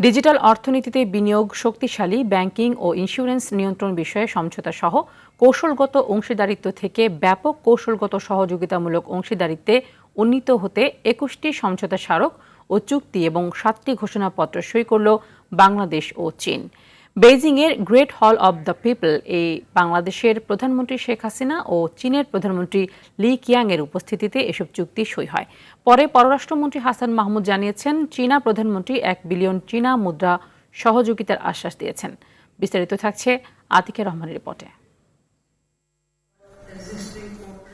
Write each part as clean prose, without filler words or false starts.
Digital অর্থনীতিতে বিনিয়োগ, শক্তিশালী ব্যাংকিং ও ইন্স্যুরেন্স নিয়ন্ত্রণ বিষয়ে সমঝোতা সহ কৌশলগত অংশীদারিত্ব থেকে ব্যাপক কৌশলগত সহযোগিতামূলক অংশীদারিত্বে উন্নীত হতে ২১টি সমঝোতা স্মারক ও চুক্তি এবং ৭টি ঘোষণাপত্র সই করল বাংলাদেশ ও চীন। বেইজিংয়ের গ্রেট হল অব দ্য পিপল এই বাংলাদেশের প্রধানমন্ত্রী শেখ হাসিনা ও চীনের প্রধানমন্ত্রী লি কিয়াংয়ের উপস্থিতিতে এসব চুক্তি সই হয়। পরে পররাষ্ট্রমন্ত্রী হাসান মাহমুদ জানিয়েছেন, চীনা প্রধানমন্ত্রী ১ বিলিয়ন চীনা মুদ্রা সহযোগিতার আশ্বাস দিয়েছেন। বিস্তারিত থাকছে আতিকা রহমানের রিপোর্টে।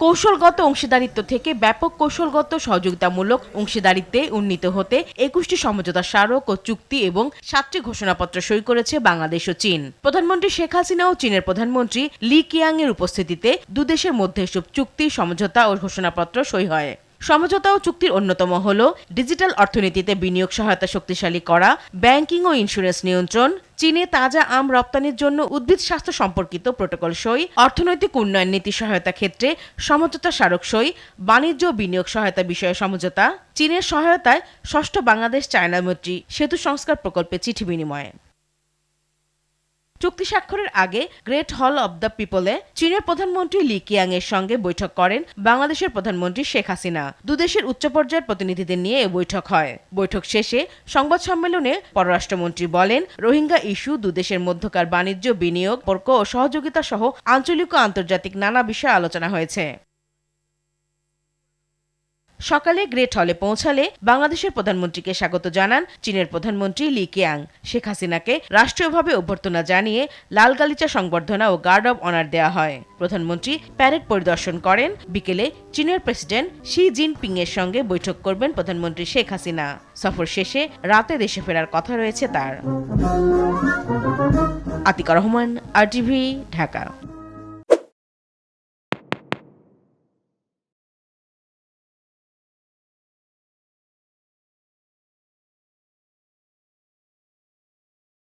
কৌশলগত অংশীদারিত্ব থেকে ব্যাপক কৌশলগত সহযোগিতামূলক অংশীদারিত্বে উন্নীত হতে ২১টি সমঝোতা স্মারক ও চুক্তি এবং ৭টি ঘোষণাপত্র সই করেছে বাংলাদেশ ও চীন। প্রধানমন্ত্রী শেখ হাসিনা ও চীনের প্রধানমন্ত্রী লি কিয়াংয়ের উপস্থিতিতে দুদেশের মধ্যে এসব চুক্তি, সমঝোতা ও ঘোষণাপত্র সই হয়। সমঝোতা ও চুক্তির অন্যতম হল ডিজিটাল অর্থনীতিতে বিনিয়োগ সহায়তা শক্তিশালী করা, ব্যাংকিং ও ইন্স্যুরেন্স নিয়ন্ত্রণ, চীনে তাজা আম রপ্তানির জন্য উদ্ভিদ স্বাস্থ্য সম্পর্কিত প্রটোকল সই, অর্থনৈতিক উন্নয়ন নীতি সহায়তা ক্ষেত্রে সমঝোতা স্মারক সই, বাণিজ্য ও বিনিয়োগ সহায়তা বিষয়ে সমঝোতা, চীনের সহায়তায় ষষ্ঠ বাংলাদেশ চায়না মৈত্রী সেতু সংস্কার প্রকল্পে চিঠি বিনিময়। চুক্তি স্বাক্ষরের আগে গ্রেট হল অব দ্য পিপলে চীনের প্রধানমন্ত্রী লি কিয়াং এর সঙ্গে বৈঠক করেন বাংলাদেশের প্রধানমন্ত্রী শেখ হাসিনা। দুদেশের উচ্চ পর্যায়ের প্রতিনিধিদের নিয়ে এ বৈঠক হয়। বৈঠক শেষে সংবাদ সম্মেলনে পররাষ্ট্রমন্ত্রী বলেন, রোহিঙ্গা ইস্যু, দুদেশের মধ্যকার বাণিজ্য, বিনিয়োগ, সম্পর্ক ও সহযোগিতা সহ আঞ্চলিক ও আন্তর্জাতিক নানা বিষয়ে আলোচনা হয়েছে। সকালে গ্রেট হলে পৌঁছালে বাংলাদেশের প্রধানমন্ত্রীকে স্বাগত জানান চীনের প্রধানমন্ত্রী লি কিয়াং। শেখ হাসিনাকে রাষ্ট্রীয়ভাবে অভ্যর্থনা জানিয়ে লাল গালিচা সংবর্ধনা ও গার্ড অব অনার দেওয়া হয়। প্রধানমন্ত্রী প্যারেড পরিদর্শন করেন। বিকেলে চীনের প্রেসিডেন্ট শি জিনপিং এর সঙ্গে বৈঠক করবেন প্রধানমন্ত্রী শেখ হাসিনা। সফর শেষে রাতে দেশে ফেরার কথা রয়েছে তার। আতিকা রহমান, RTV, ঢাকা।